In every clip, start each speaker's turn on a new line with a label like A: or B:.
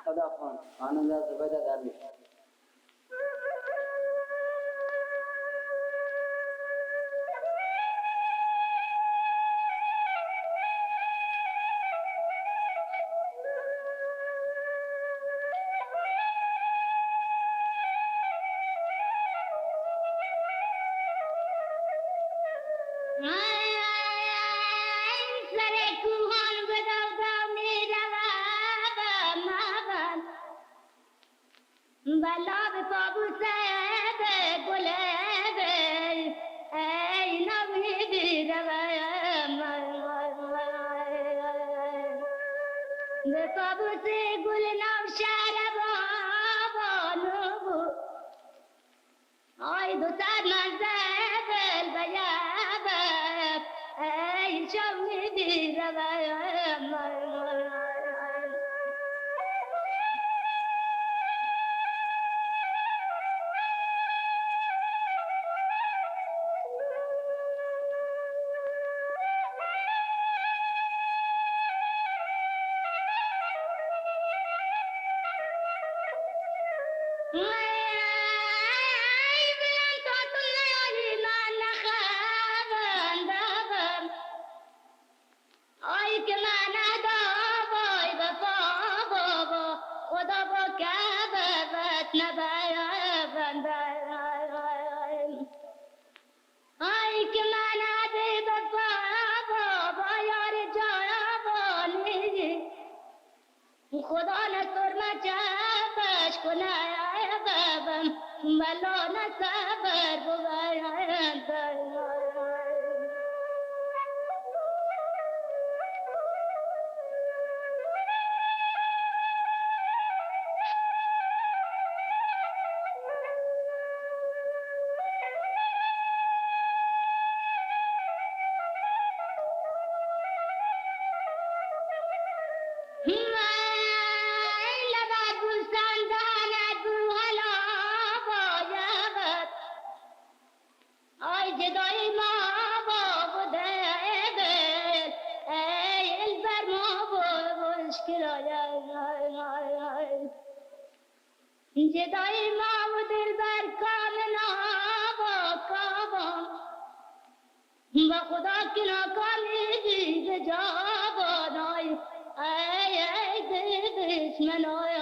A: خدا خان آنند زبده درویش
B: بلا به پابوسه به گله به ای نمی بیرم به پابوسه گل نو شربانو بود آی دو سر منزل بیابم ای شو می بیرم خدا نصر مچابش کنه بابم بلا نصبر بویان جدای ما و دلبر کامنا با کابا با خدا که ناکامی دیگه جابانای ای ای دشمنای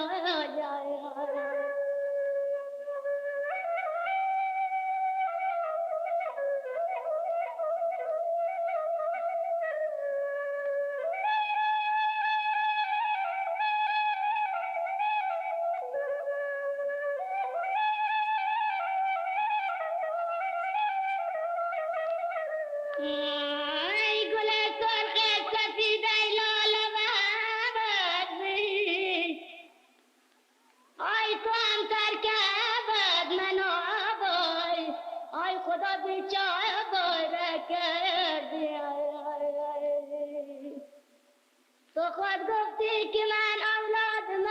B: تو خود گفتی که من اولاد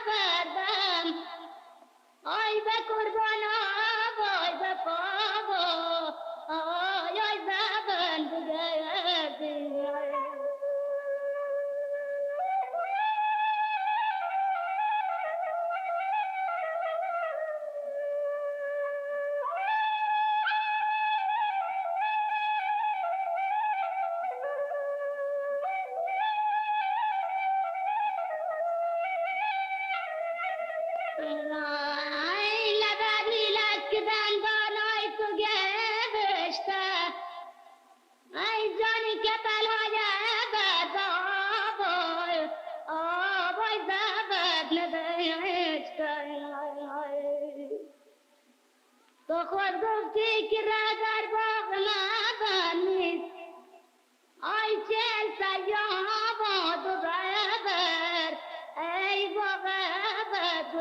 B: بردم آی به قربان آی به پابا آی زبان بگردی تو خود گفتی که را در باغ من نیست آی چل سیاه با تو ببر ای باغ بر تو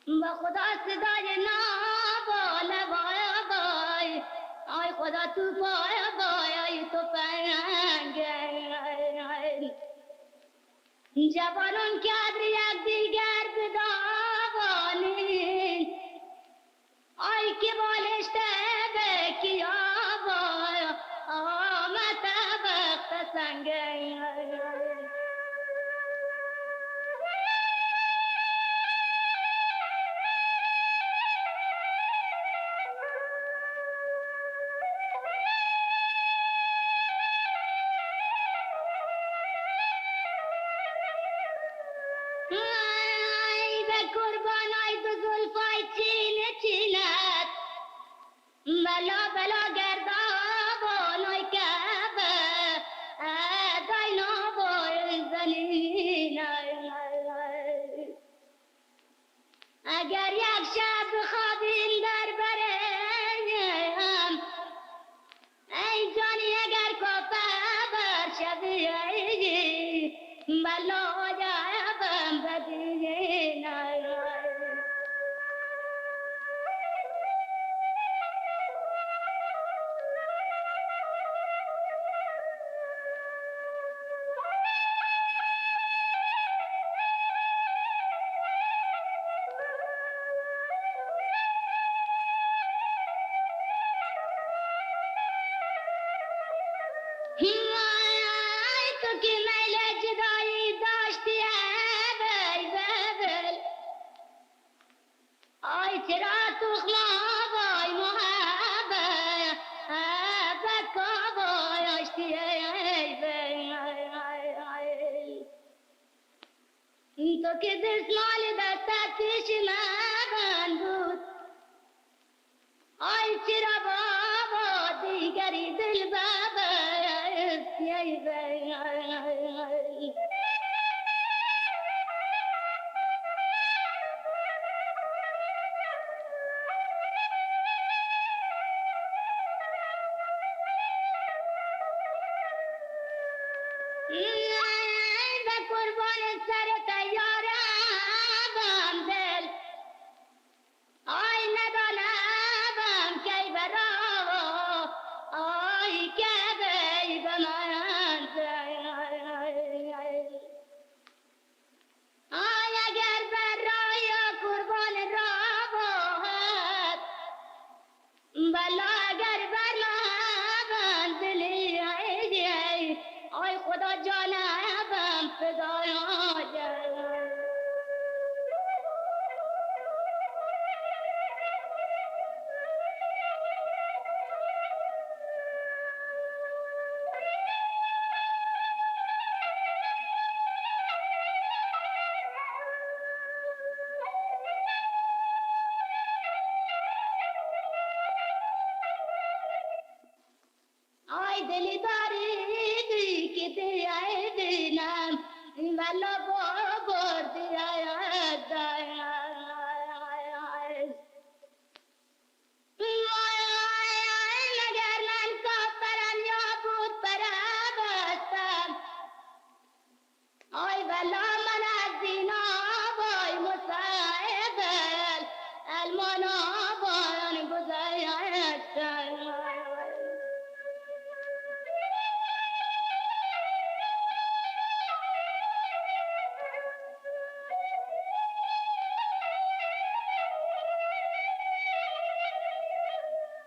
B: با خدا صدای ناباله بای بای آی خدا تو پای بای آی تو پنگ جوانان کدر یک دیگر بداوانی آی که بالشته به کیا بای آمد وقت سنگین ای به قربان ای تو زلفای چینه چینت بلا بلا گردابان ای کعبه دای نابای زنین اگر یک شب بخوابیم در برهم ای جانی اگر کافه بر شبی بلا جایبم بدین تو که میل جدایی داشتی بی ببل آی چرا تخما بای محبت کا بای آشتی تو که دستمال دستت پیش من بود آی چرا بابا دیگری دل بابا به قربان سر تیارم دل آی ندانم کی برا آی که بی به من آی اگر برای قربان را باید بلا اگر بر من دلی آی خدا جانم فدای آی دلی داری که دیدم بلا بردی مگر من کافرم یا بود پرستم آی بلا من از دینا بای مصاحب المانا بایان گذشتم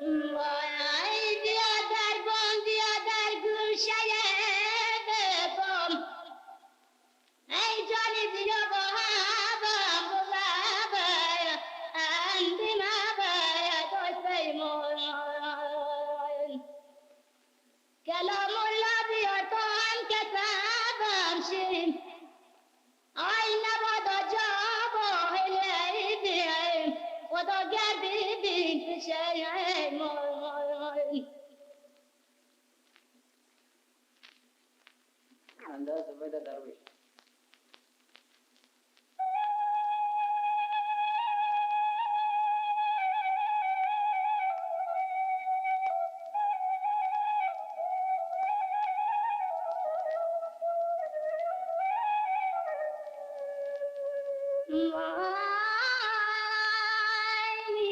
B: وای بیا در بام بیا در گوشه بام ای جانی بیا با هم اندی دوست پیمان کلام الله بیا تو هم کتابم شیم آی نبادا جا باهلی خدا گردی بین پیشه
A: انداز بده درویش
B: وای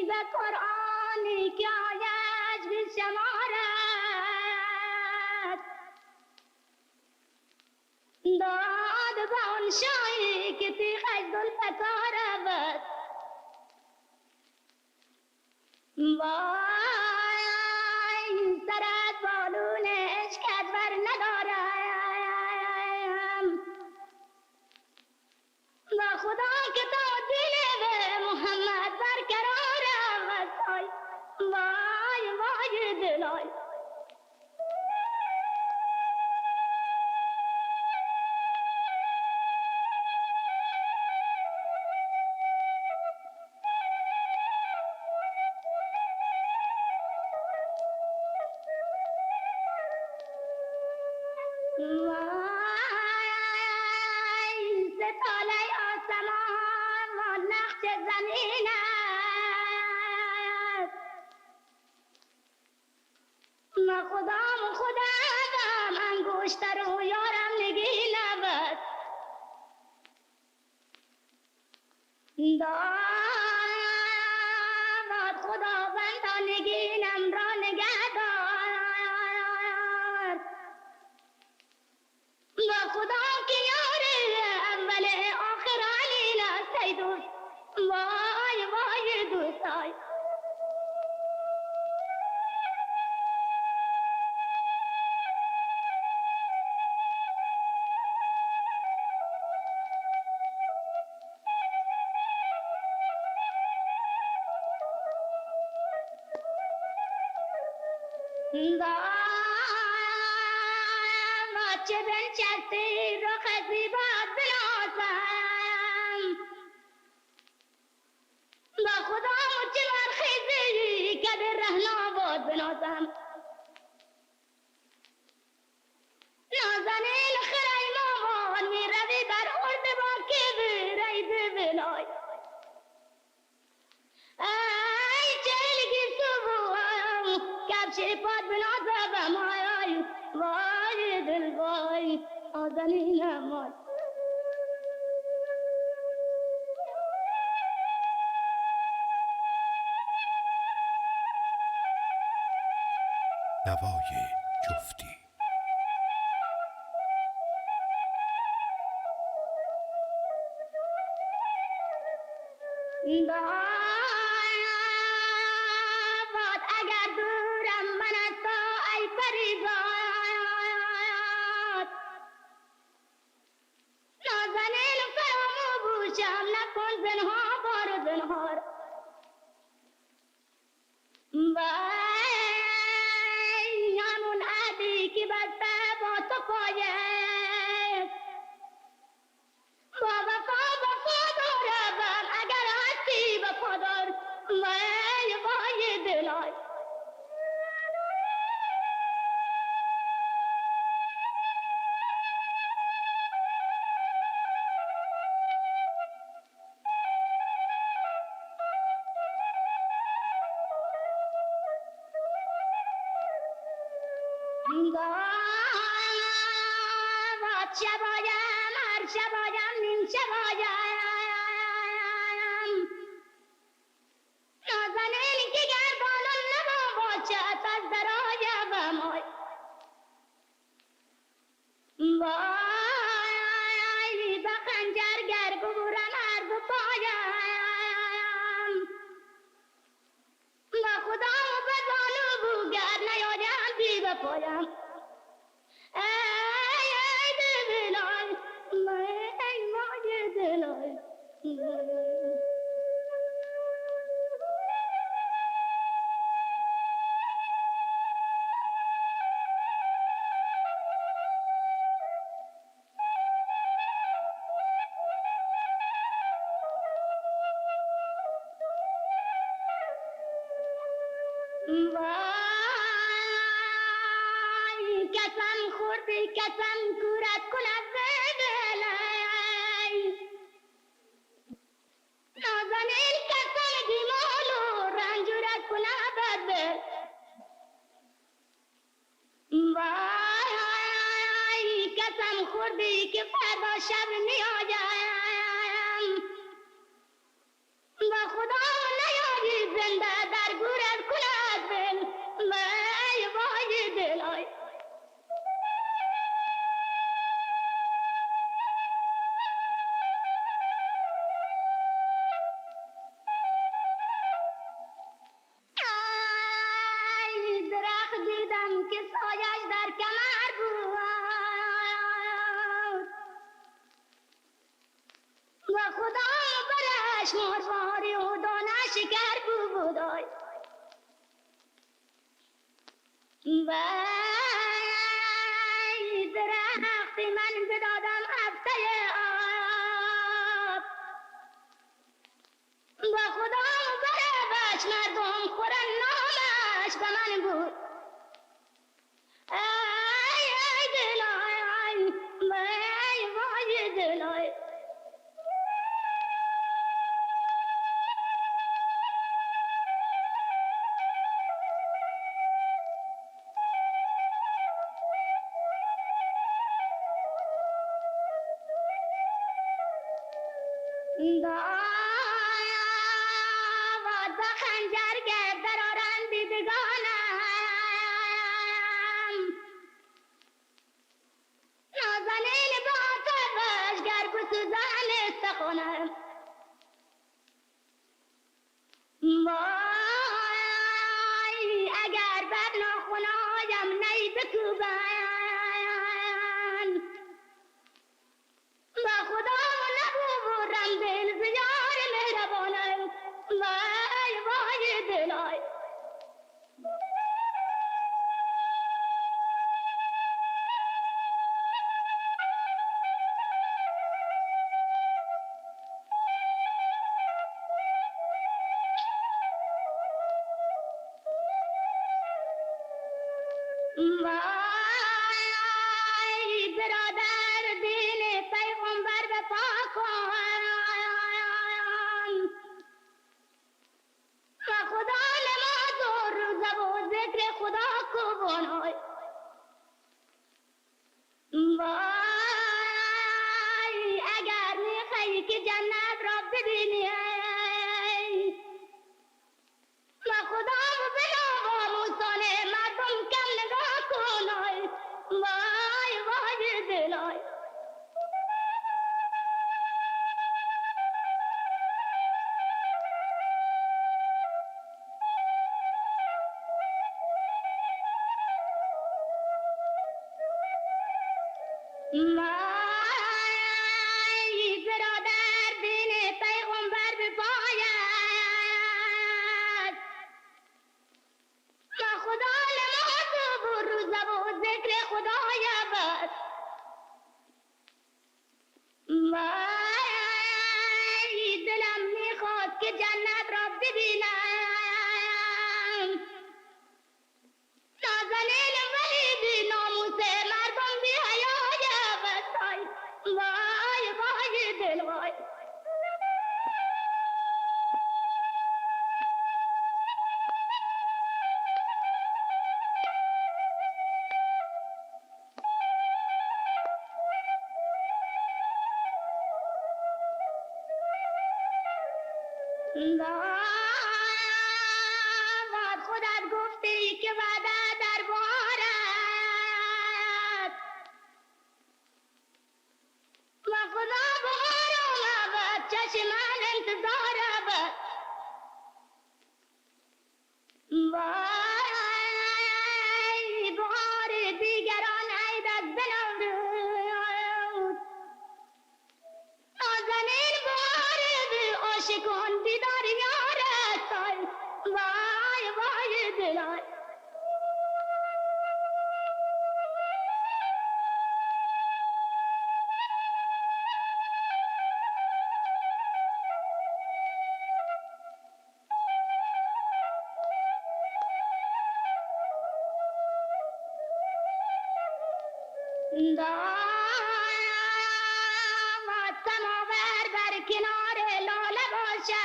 B: به قرآنی که آیت به شمارت داد آن شاهی که تیغش زلفتار بود وای سر از بالونش کدور ندارم و خدا که تا دل به محمد برقرار است وای وای دلای ستاره آسمان و نقش زمین است ما خودم انگشت رو یارم نگی نبود داماد خداوند نگینم را نگه دار با خدا که یار اول آخر علی است ای دوست وای وای دوستای داماد چه بنشستی رخ زیبات بنازم با خدا مچه برخیزی که در رهنا باد بنازم نازنین خرای مامان می روی بر ارد با که برید بلای ای چلگی صبح کبش پاد بنازم آی وای دل وای نازنینم وای
C: نوای جفتی
B: داماد اگر دورم من از تو ای پریزاد نازنین فراموشم نکن زنها بار و زنهار وای همون عهدی که بسته با تو پایه با وفا دارم اگر هستی وفادار وای وای دلای داماد شبایم هر شبایم نیم شبایم نازنین که گردانم نما باشد از درایم وای وای به خنجر گر گورم هر دو پایم با خدا به زانو بوگر نیایم بی بپایم ای دلای ای مای دلای وای کسم خوردی کسم کورت کند دلای نازنین کسم گیمال و رنجورت کند دل وای کسم خوردی که فردا شب میایم با خدا نیایی زنده در گورت کند دل وای وای دلای دانش مرواری و دانش گر بودای وای درختی من بدادم هفته آب با خدا برابش مردم خورن نامش به من بود ای ای دلای وای وای دلای دعوت با خنجر گرد درارن دیدگانم نازنین با تبش گر بسوزن استخونم وای اگر بر ناخونایم نی بکوبن با خدا نبورم دل زیار مهربانم وای وای دلای وای برادر دین پیغمبر به پاکان و خدا نماز و روزه و ذکر خدا کوبانای وای اگر میخوایی که جنت را ببینی و خدا بنا با موسانه مردم کم نگاه کنای وای وای دلای وای برادر دین پیغمبر به پایت و خدا نماز و روزه و ذکر خدای بس وای دلم میخواد که جنت را ببینم نازنین ولی بی ناموس مردم بی حیای بسای وای وای دل وای دعوت خودت گفتی که وعده در بارد و خدا بهار آمد چشم انتظار بد وای بهار دیگران عید از بنوروز نازنین بهار بی عاشقان دیدار یارت وای وای دلای داماد سماور بر کنار لاله باشد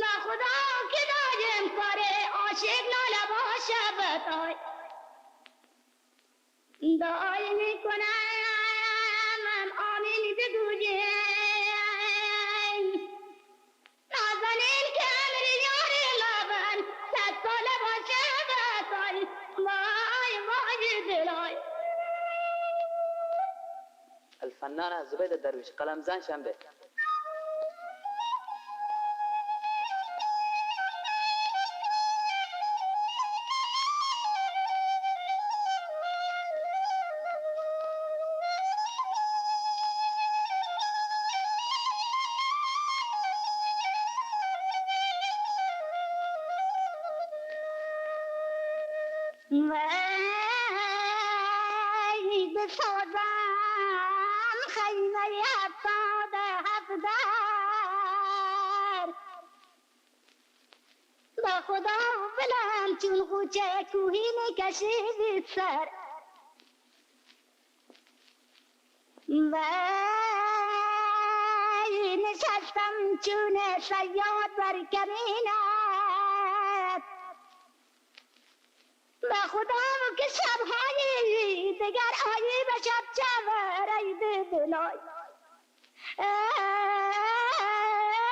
B: و خدا که دایم کار عاشق لاله باشد دعای میکنم آمین بگویم نازنین که امر یار لبن 100 ساله باشد وای وای دلای
A: الفنانة زبيدة درويش قلمزان شنبه
B: وای بسازم خیمه هفتاد هفدر با خدا بلند چون خوچه کوهی میکشید سر وای نشستم چون صیاد بر کمینت با خدا که شبهای دگر آیی به شب چور ای دلای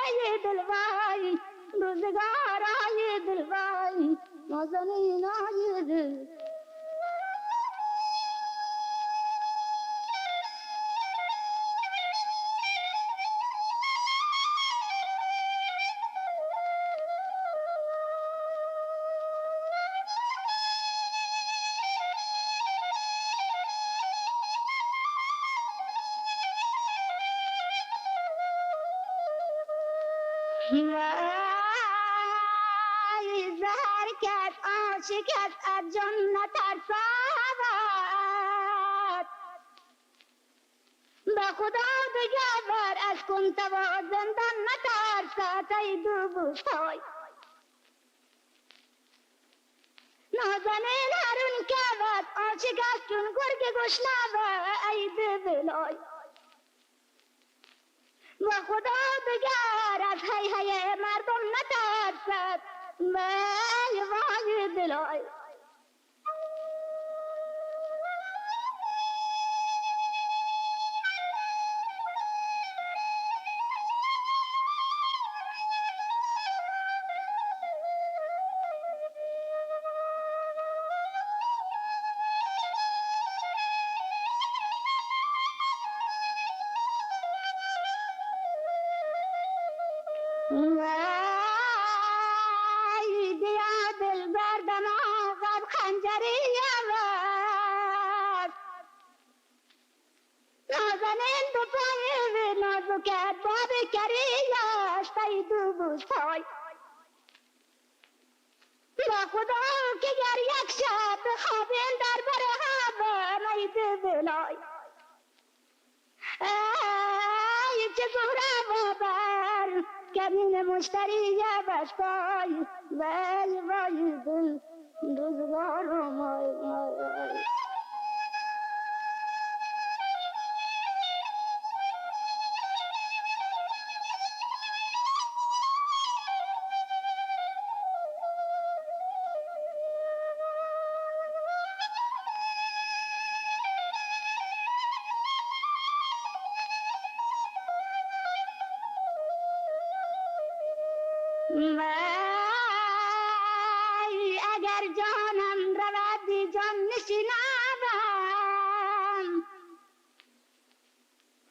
B: ای دلوای روزگار ای دلوای نازنین ای دل وای زهر کس عاشقت از جان نترسد به خدا دگر بر از کنتوا زندان نترسد ای دوستای نازنین هرون که بد عاشقت چون گرگ گشنه ای دلای و خدا دگر از هی هی مردم نترسد وای وای دلای وای دیا دل بردم آقاب خنجری آورد نازنین دو پای نازکت باب کری است ای دوستای با خدا که گر یک شب بخوابیم در بر هم ای دلای ای چه زهره بابر کمین مشتری بستای وای وای دل روزگارم ای وای اگر جانم رود بی جان نشینم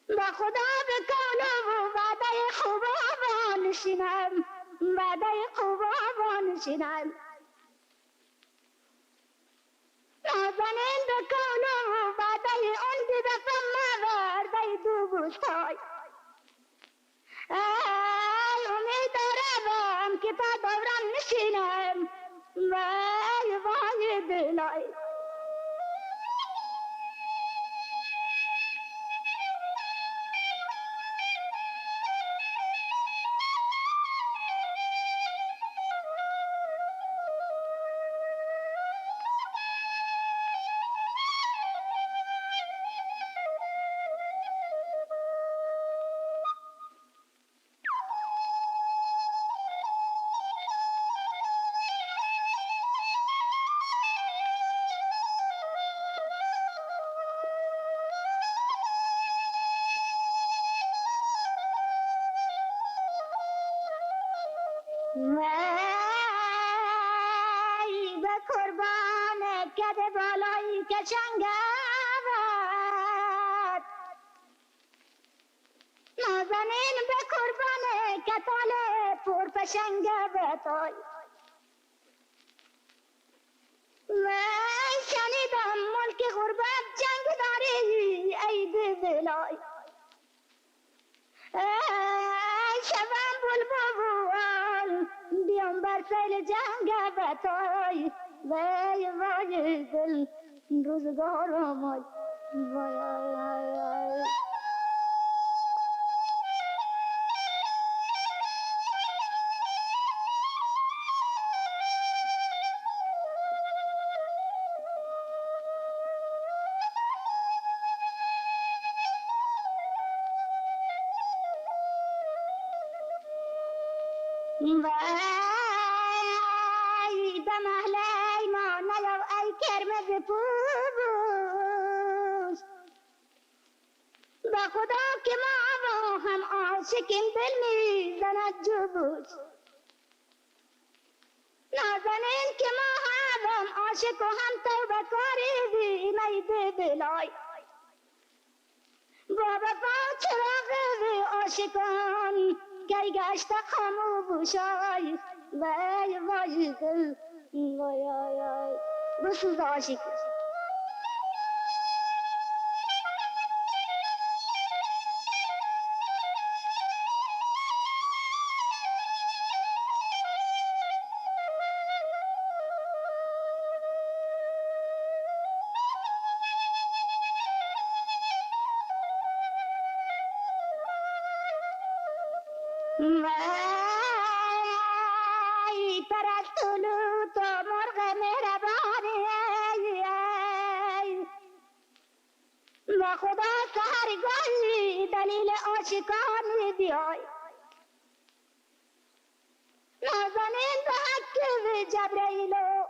B: با خدا به کون و وعده خوبا نشینم وعده خوبا نشینم نازنین به کون و وعده اون دیدم مورد ای دوستای امید دارم که تا دورم نشینم وای وای دلای وای به قربان کده بالایی که چنگد نازنین به قربان کتال پرپشنگه بتای وای شنیدم ملک غربت جنگ داری ای دلای شبم بلبل بیام بر سیل جنگ بتای وای وای دل روزگار آمد وای وای دمهلی ما نیاو ای کرمز پوست با خدا که ما با هم عاشقیم دل میزند جوش نازنین که ما هم عاشق و هم توبه کاری ای دلای بابا با چراغ عاشقان گی گشت خاموشای وای وای دل وای وای بسوز عاشق وای پرستولو تو مرغ مهربانی با خدا سهرگاهی دلیل عاشقانی بیای نازنین به حق جبرئیلو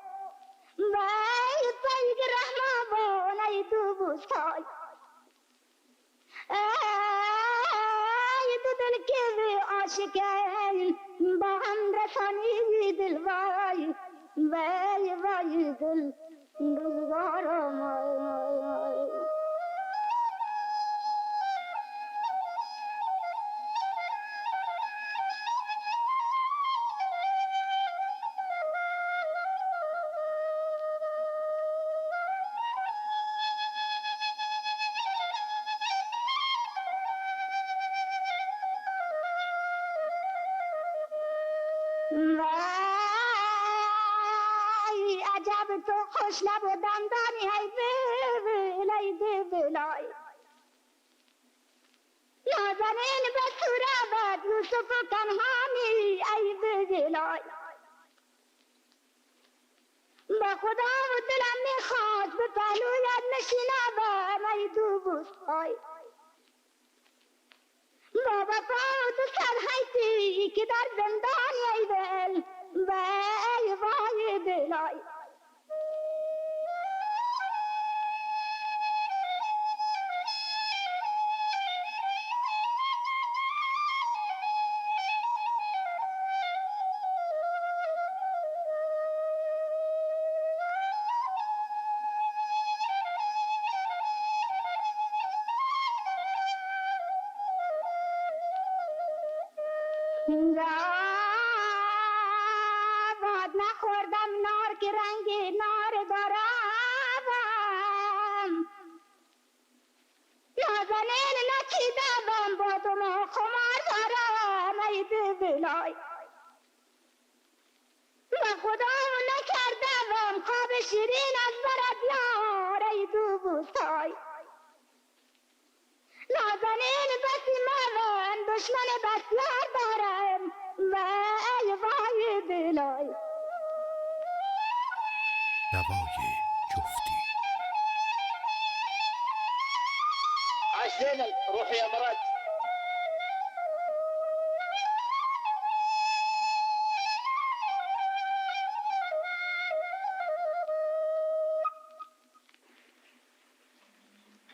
B: وای پیگ رحمان ای دوستای ای دو دل که عاشقین با هم رسانی دل وای وای وای دل روزگار آمد وای عجب تو خوش لب و دندانی ای دلای نازنین به صورت یوسف و کنهانی ای دلای با خدا و دلم میخواد به پهلویت نشینم ای دوستای بابا تو سرحیتی که در زندانی ای دل وای وای دلای باد نخوردم نار که رنگ نار دارم نازنین نچیدم با دم خمار دارم ای دلای و خدا نکردم خواب شیرین از برد یار ای دوستای نازنین بسی من دشمن بسیار دارم وای وای دلای
C: نوای جفتی
A: عاش زينب روحي يا مراد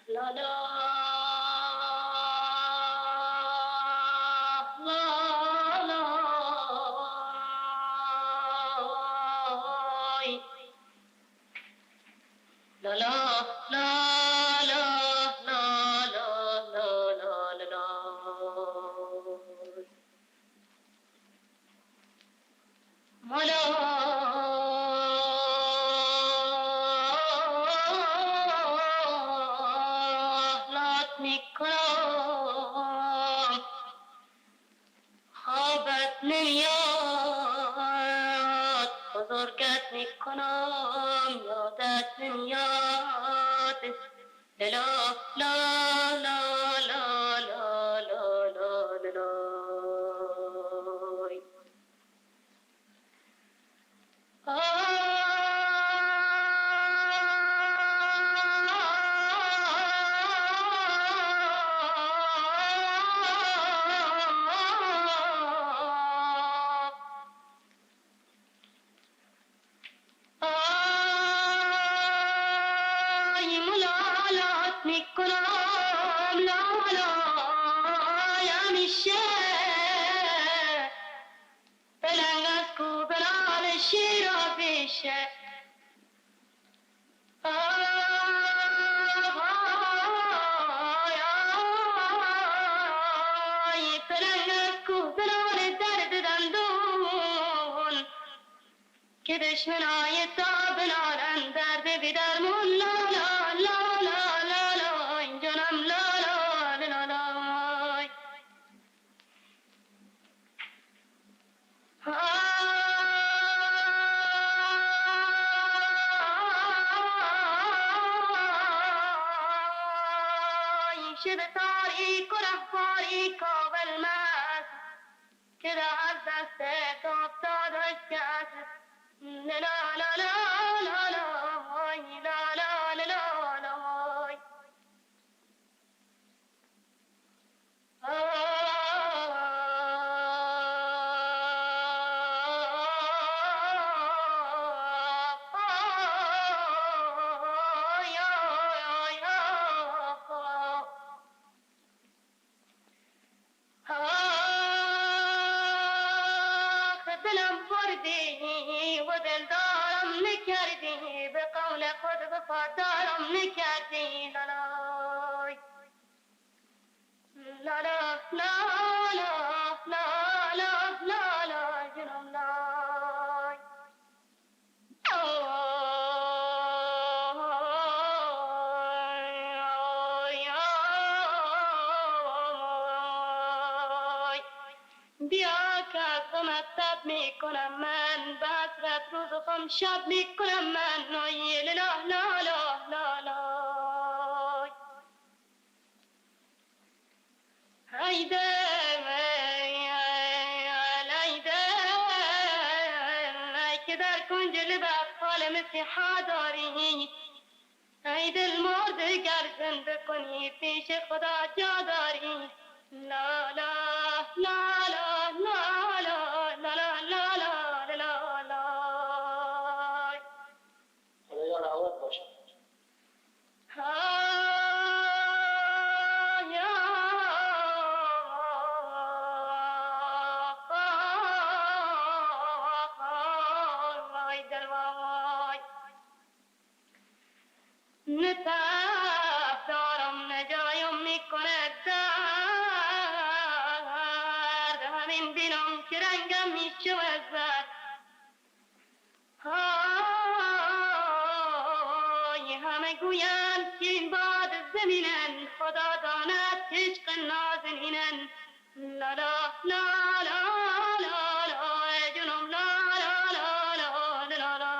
B: لا لا لا لا لا لا لا لا لا لا لا لا مولا لا لا لا لا لا لا لا لا لا ملالات میکنم لالا یا میشه بلنگ از کو بلال شیرا بیشه بلنگ از کو بلال درد دندون که دشمنای تا بنارن درد بیدرمون لالا لالا لالا جانم لالا لالا شب تاریک و رهباری کابل مست که را از دست افتادش کس لا لا لا لا لا لا لا لا دلم بردی و دلدارم نکردی به قول خود وفادارم نکردی لالای لا لا لا لا لا لا لا لا جنم لای بیا که غمت تب میکنم من به حسرت روز و غم شب میکنم من نای لا لا لا لا لا هیده هیده که در کنج لبت حال مسیحا داری ای دل مردگر زنده کنی پیش خدا جا داری لا لا لا لا لا لا لا لا لا لا لا لا
A: خدایا راوت باشه.
B: نتاف دارم نجایم میکنه درد همین بینم که رنگم میشود زرد همه گویند که این باد زمینن خدا داند که عشق نازنینن لا لا لا لا لا لا جنم لا لا لا لا لا لا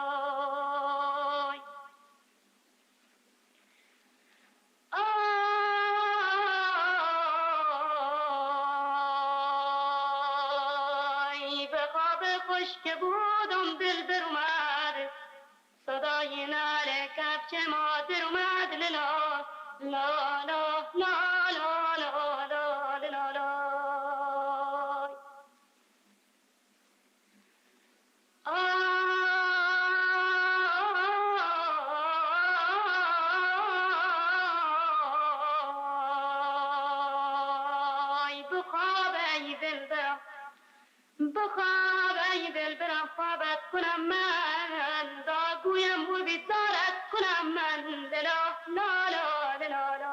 B: آی به خواب خوش که بودم دل در اومد صدای نعره کفش مادر اومد لا لا لا لا لا لا لا لا لا آی بخواب ای دل برم بخواب ای دل برم خوابت کنم من داگویم و بیدارت کنم من لا لا لا لا لا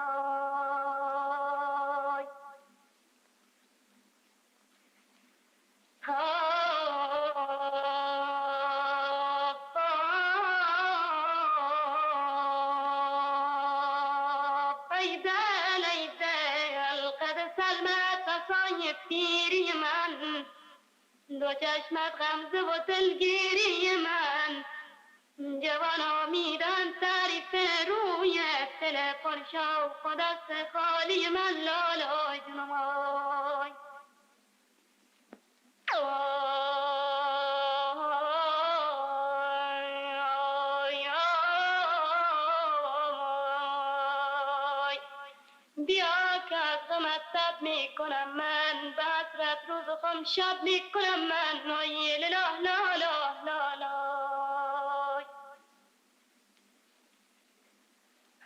B: ایدل ایدل قد سلمت قصای پیری من دو چشمت غمزه و دلگیری من جوان آمیدن تعریف روی تلفن خورشا و دست خالی من لالای جنم آی بیا که از غمت تب می کنم من به حسرت روز و خم شب می کنم من آی لا لا لا لا لا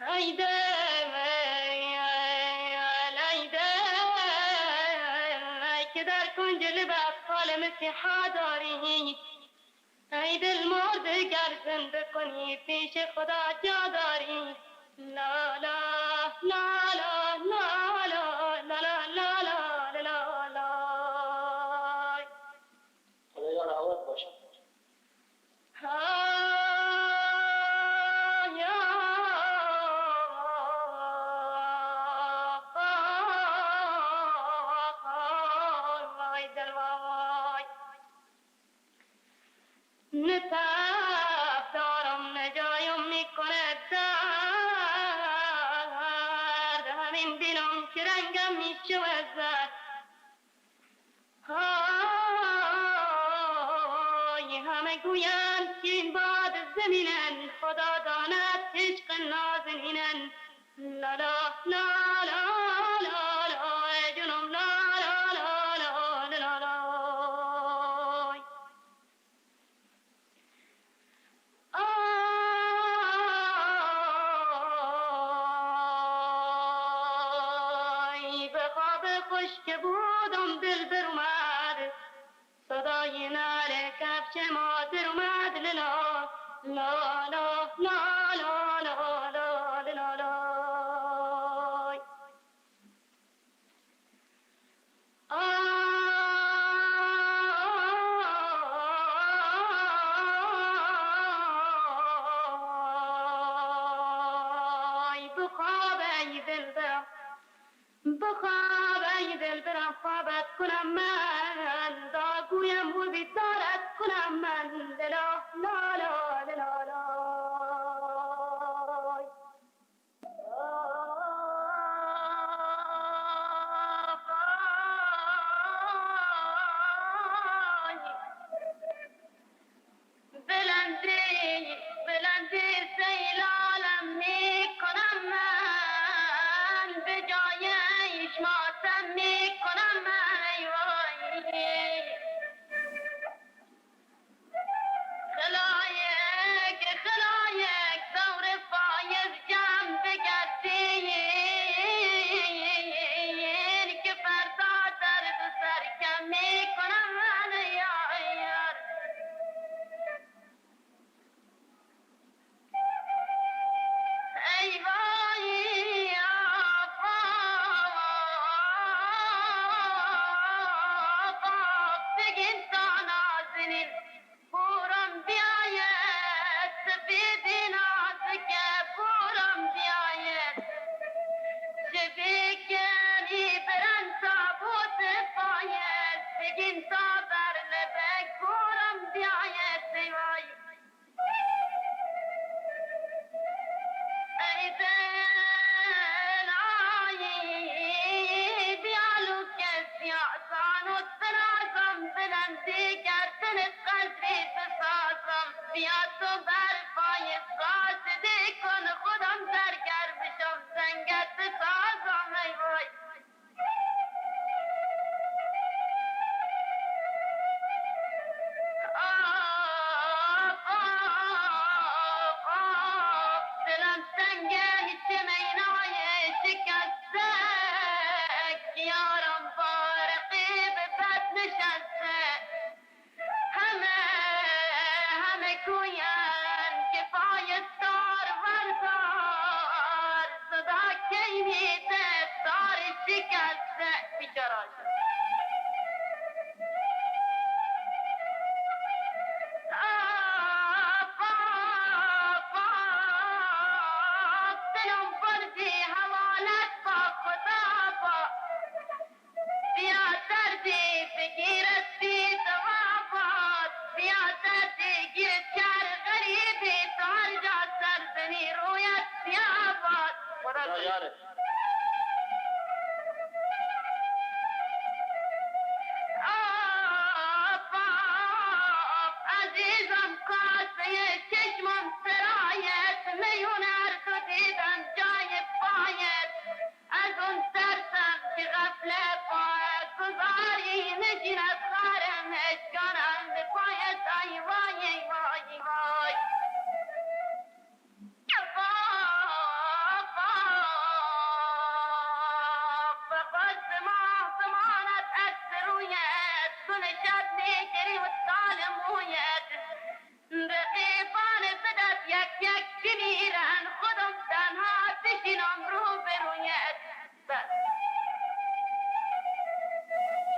B: هیده که در کنج لبت حال مسیحا داری ای دل مرده گر زنده کنی پیش خدا جا داری لا لا لا لا لا لا لا لا لا لا لا لا
A: خدایا راوت باشه.
B: نتاب دارم نجایم میکنه درد همین بینم که رنگم میشود زرد همه گویند که این باد زمینن خدا داند عشق نازنینن لا لا لا لا لا لا ای جنم لا لا لا لا لا لا آی به خواب خوش که بودم دل بر اومد صدای نعل کفش مادر اومد لا لا لا لا لا لا لا لا لا آی بخواب ای دل برم بخواب ای دل برم خوابت کنم من داگویم و بیدارت کنم من لا لا لا لا لا بلندی سیلالم می کنم من به جایش ماتم می کنم من وای خلایق دور فایز جمع بگردین که فردا درد و سرکم می کنم من یار ای وای بگین تا نازنین پورم بیاید سفیدی نازکه پورم بیاید چه بکنی برن تابوت پاید بگین تا بر لبک پورم بیاید ای وای ای دل آیی بیالو کسی آسان و سرازم بلندی گردنت قدری بسازم بیا تو بر پای قاصدی کن خودم درگر بشم زنگت بسازم ای وای دلم سنگه هیچ مینای شکسته یارم با رقیب بد نشسته همه گوین که پای تار وردار صدا کی میده تار شکسته بیچاره دلم بردی حوالت با خدا با بیا دردی بگیرد بی دوابات بیا دردی گیر کر غریبی تو هر جا سرزنی رویت بیاباد خدا
A: یاره
B: عزیزم کاسه چشمم سرایت میون هر تو دیدم جای پایت از اون ترسم که غفله پایت گذاری نشیند خارم اشکانم به پایت ای وای ای وای وای فقط زمانت عکس رویت گل شب میگری و سال مویت رقیبان بدت یک یک بمیرن خودم تنها بشینم رو به رویت بس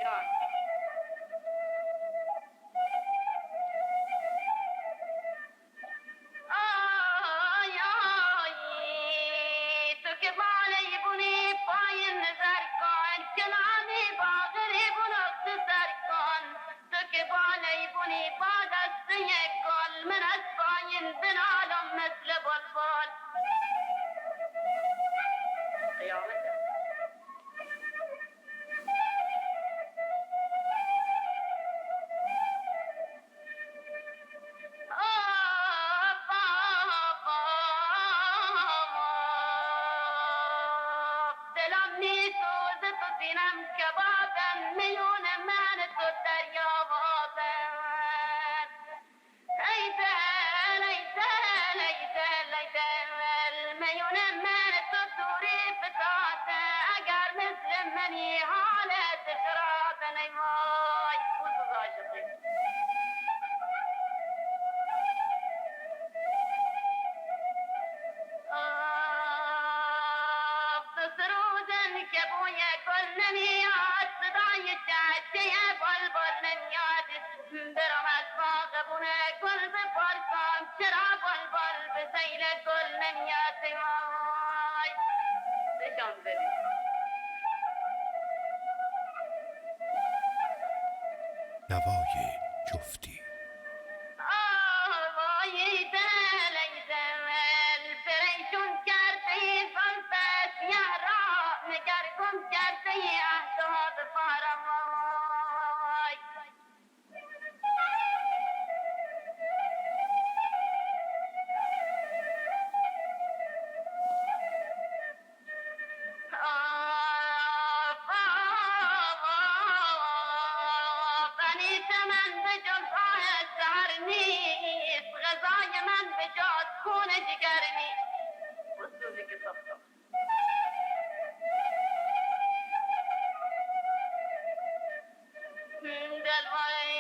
B: جان آی آی تو که بالای بونی پایین نظر کن کنانی باغری بونو سر کن تو که بالای بونی با دسته گل من از پایین بنالم مثل بلبل قیامت دلم میسوزه تو سینم کبابم میون من تو دریا بابم ای دل ای دل ای دل ای دل میون من تو دوری فتاده اگر مثل منی حالت خرابه ای وای خود عاشقی سرودن که بوی گل نمیاد صدای چهچه بلبل نمیاد برم از باغ بونه گل بپرسم چرا بلبل به سیل گل نمیاد وای بشم ببین
C: نوای جفتی
B: وای دل ای دل پریشون کرده ای زلفت یارا نگر گم کرده ای احساب پارم وای فنیت من به جز آه سهر نیست غذای من به جز خون جگر نیست بسوزی که ساختم دل وای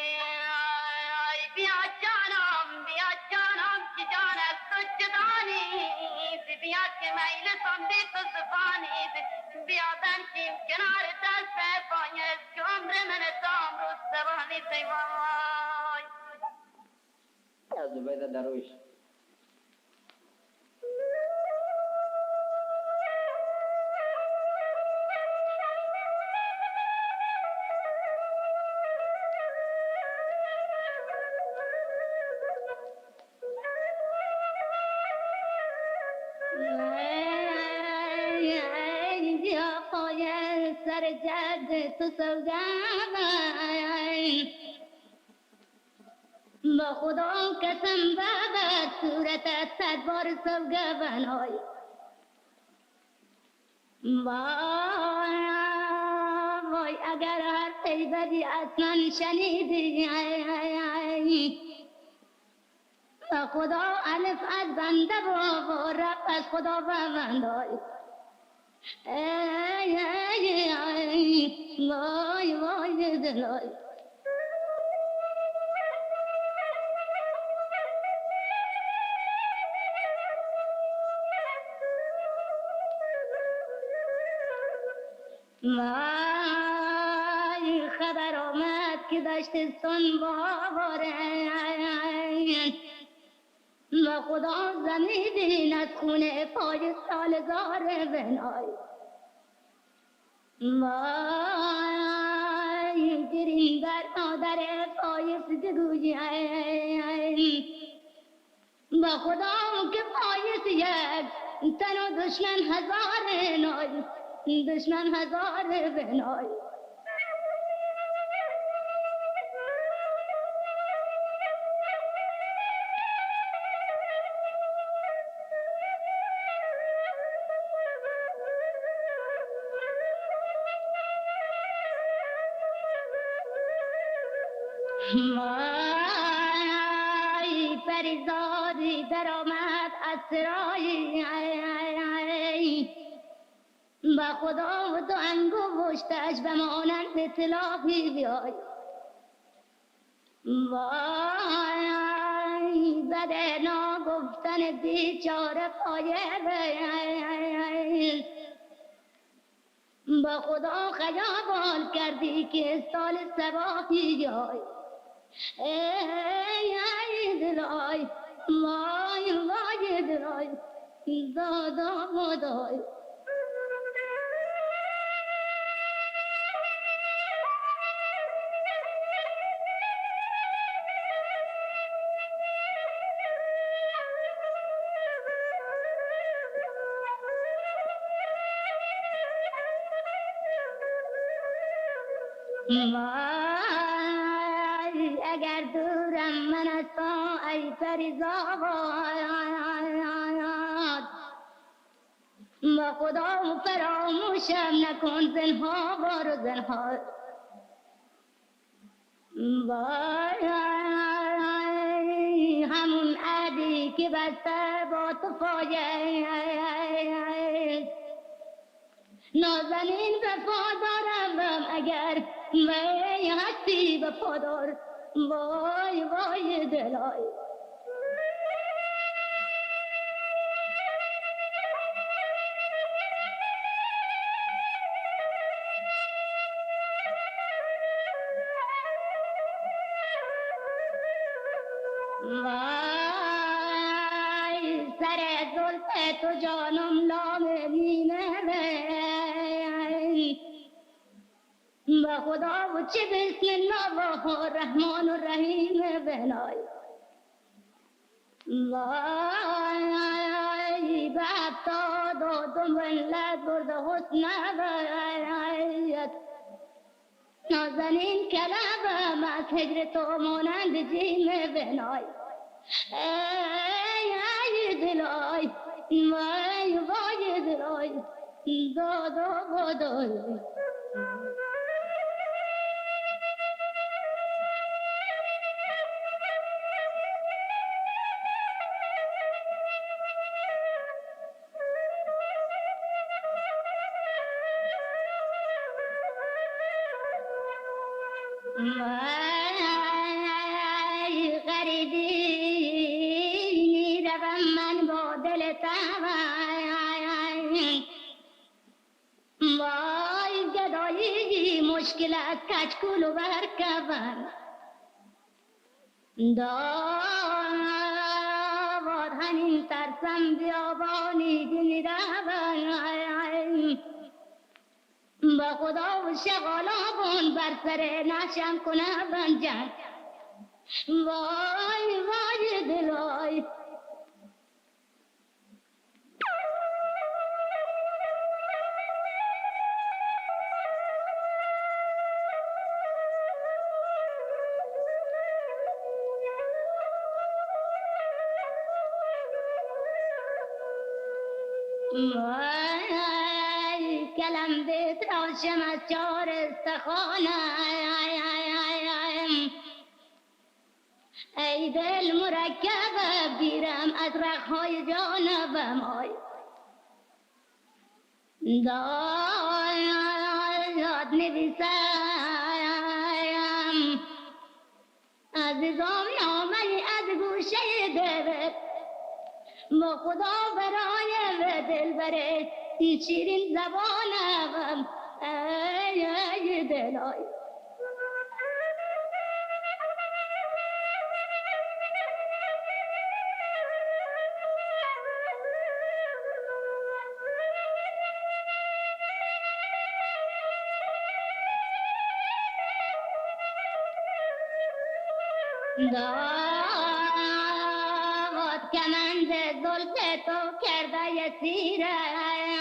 B: بیا جانم که جان از تو جدا نیست بیا که میل سم بی تو زبانی بیا بنشین کنار دست پایت که عمر من تام روز سوانی سی وای
A: از زبید درویش
B: سر جد تو سوگند با خدا قسم بابد صورتت صد بار سوگند وای اگر هر بدی از من شنیدی خدا الف از بنده و رب از خدا بنده ای ای ای وای وای دلای وای خبر آمد که داشت سن باره و خدا زمیدین از خونه پای سالزار بنای وای گرین بر مادر پای سجگوی با خدا که پایت یک تن و دشمن هزار نای دشمن هزار بنای وای پریزادی در آمد از سرایی با خدا و تو انگشتش به مانند طلاقی بیای وای بده ناگفتن بیچاره پایه با خدا خیابان کردی که سال سباهی جای ای دلای وای وای دلای دادا مدای وای اگر دورم من از تو ای پریزاد با خدا فراموشم نکن زنها بار زنها وای همون عهدی که بسته با تو پایه نازنین وفادارم اگر وی هستی وفادار وای وای دلای وای سر زلف تو جانم لام نیمه با خدا و چه بسم الله و رحمان و رحیم بنای وای به هفتاد و دو ملت برد حسن برایت نازنین کلبم از هجر تو مانند جیم بنای ای دلای وای وای دلای دادا بدای وای غریبی روم من با دل وای گدایی مشکل از کچکول و برکبن داواد همین ترسم بیابانی دنی روم با خدا و شغالابون بر سر نشم کنه بنجن وای وای دلای وای کلم بیت راشم از چار استخانه ای دل مرکب گیرم از رخهای جانبم آی داد نویسم عزیزم نامه از گوشه دل با خدا برای دل بره شیرین زبانم ای دلای داد کمر ز زلف تو کرده یسیرم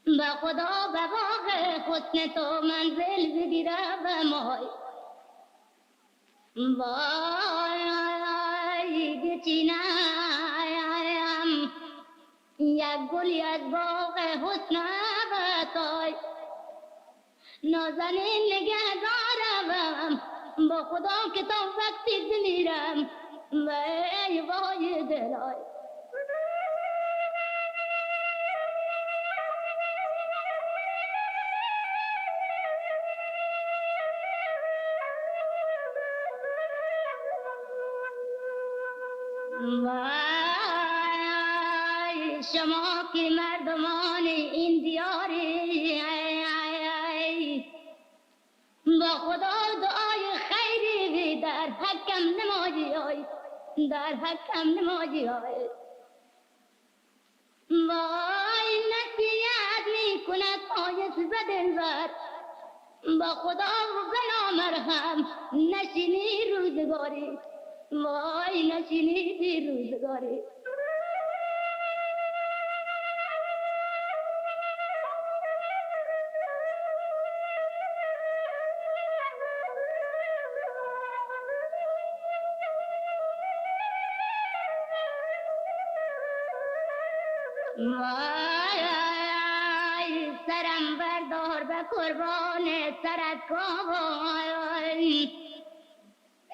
B: به خدا به باغ حسن تو منزل بگیرم مای وای بچینم یک گلی از باغ حسن بتای نازنین نگه دارم با خدا که تو وقتی بمیرم وای وای دلای وای شما که مردمان این دیاری با خدا دعای خیری در حکم نمایی های در حکم نمایی های وای نصیحت می کند آیت بدنور با خدا و بنامرهم نشینی روزگاری وای نشینی روزگاری وای سرم بردار به قربان سرت کن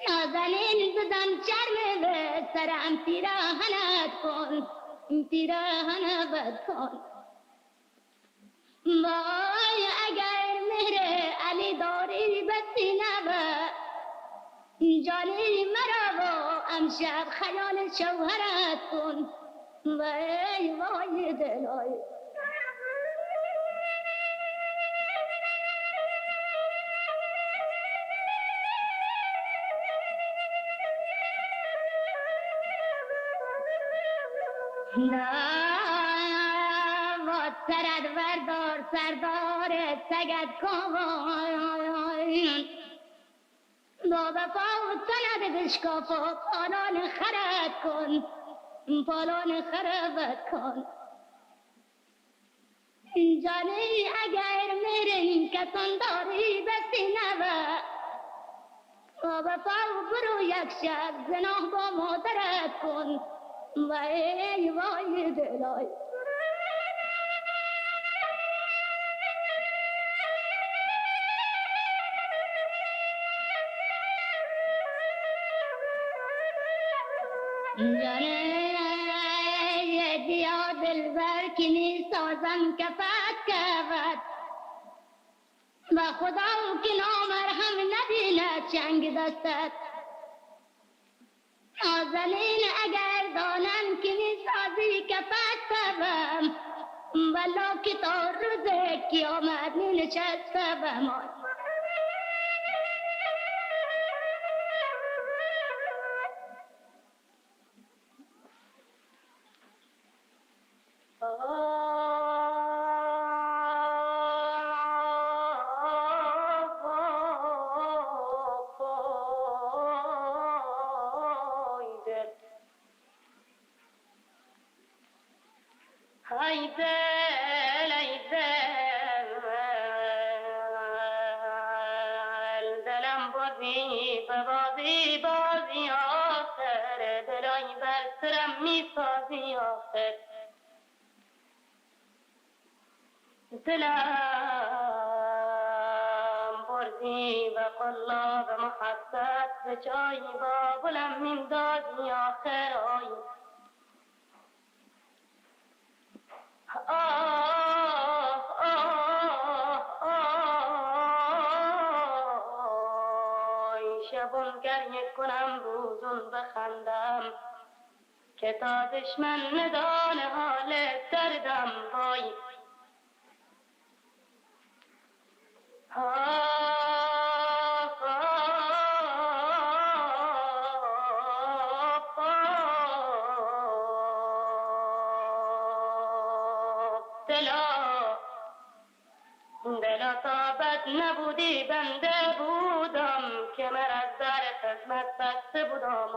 B: نازنین بزن چرم به سرم پیراهنت کن پیراهنت کن وای اگر مهر علی داری به سینه جانی مرا و امشب خیال شوهرت کن وای وای دلای وات سرد وردار سردار سگت کن بابا پاوت سند بشکاف و پالان خرد کن پالان خربت کن جانی اگر میرین کسان داری بسی نوه بابا پاو برو یک شب زناه با مادرت کن وای وای دلای جانه دیا دلبر کی می سازم کفت کفت و خدا که نامرهم نبینه چنگ دستت نازنین اگر دانم که می سازی کفت کفم ولا که تا روز قیامت می نشست بمان دلم بازی بازی بازی آخر دلای بر سرم می سازی آخر دلم بردی و قلاب محبت به جای بابلم من دادی آخر آی شبون گریه کنم روزون بخندم که تا دشمن ندان حال دردم وای دلا تا بد نبودی بنده بودم که من از در خدمت بسته بودم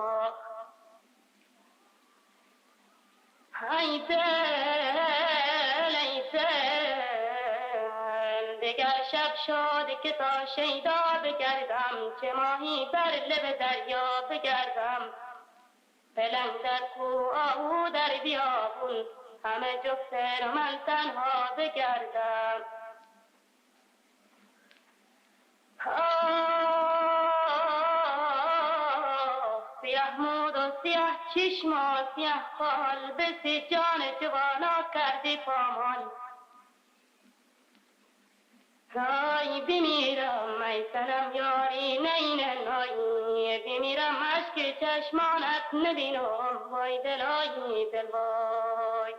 B: ای دل ای دل دگر شب شد که تا شیدا بگردم چه ماهی بر لب دریا بگردم پلنگ در کو آهو در بیابون همه جفت و من تنها بگردم سیاه مود و سیاه چشم و سیاه خال بسی جان جوانا کردی پامال ای بمیرم ای سنم یاری نین نایی بمیرم عشق چشمانت نبینم وای دلایی دل وای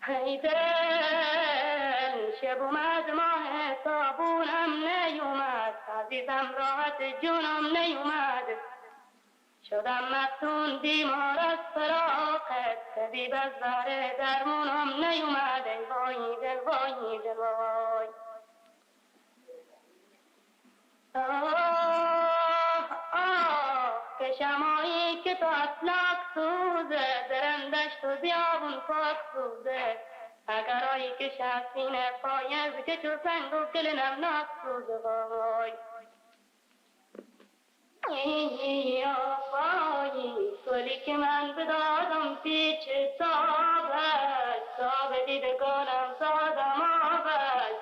B: ای دل شب اومد ماه تابونم نیومد عزیزم راحت جونم نیومد شدم مفتون بیمار از فراقت طبیب از بهر درمونم نیومد ای وای دل وای دل وای که شمایی که تو اطلاق سوزه درندش تو بیابون پاک سوزه اگر آیی که شفینه پایز که چو سنگ و گل نمناک سوزه وای ای آفایی گلی که من بدادم پیچ تابش تاب دیدگانم زادم آبش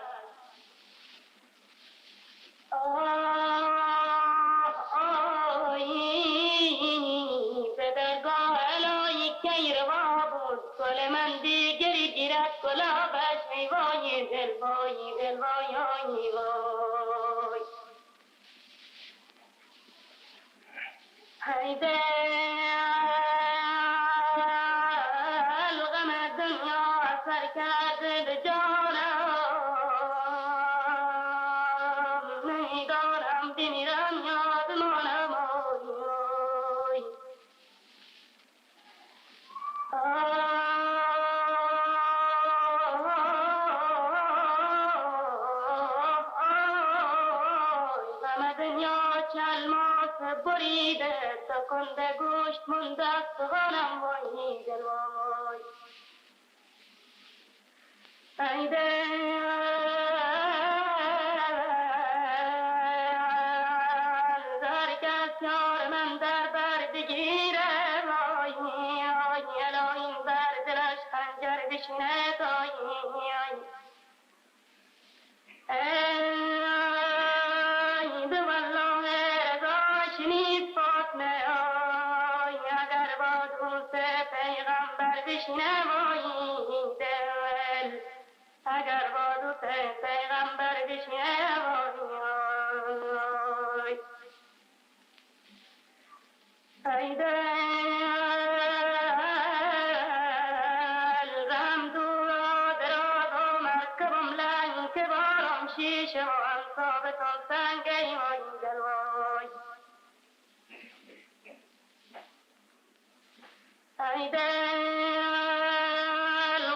B: به درگاه الهی کی روا بود گل من دیگری گیرد گلابش ای وای دل وای دل وای وای وای ای دل غم دنیا اثر کرده به جانم نمیدانم بمیرم یا بمانم آی غم دنیا چلماس بریده تکنده گوشت مونده است غنم وای دل وای ای دل در کس یار من در بر بگیره وای وای الهی بر دلش خنجر بشینه دای ای به والله رضا شنید فاطمه آی اگر باد بوسه پیغمبر بشینه وای دل اگر باد پیغمبر بشینه وای ای دل غم دور و دراز و مرکبم لنگ که بارم شیشه و انصابتم سنگ ای وای دل وای ای دل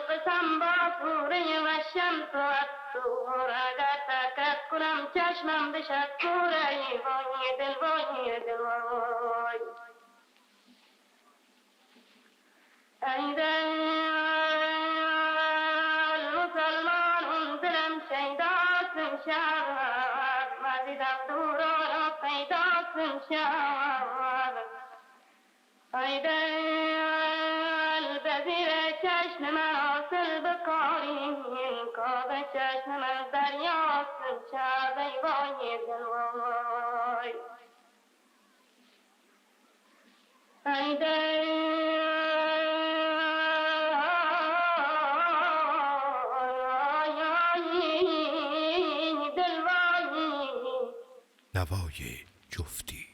B: قسم با سوره و شمس و الطور اگر ترکت کنم چشمم بشد کوره ای وای دل وای دل وای ای دل مسلمان دلم شیداست شب مزیدم دوران پیداست شب ای دل به زیر چشم من حاصل بکاریم کاب چشم من دریاست شب ای وای دل وای ای دل
C: نوای جفتی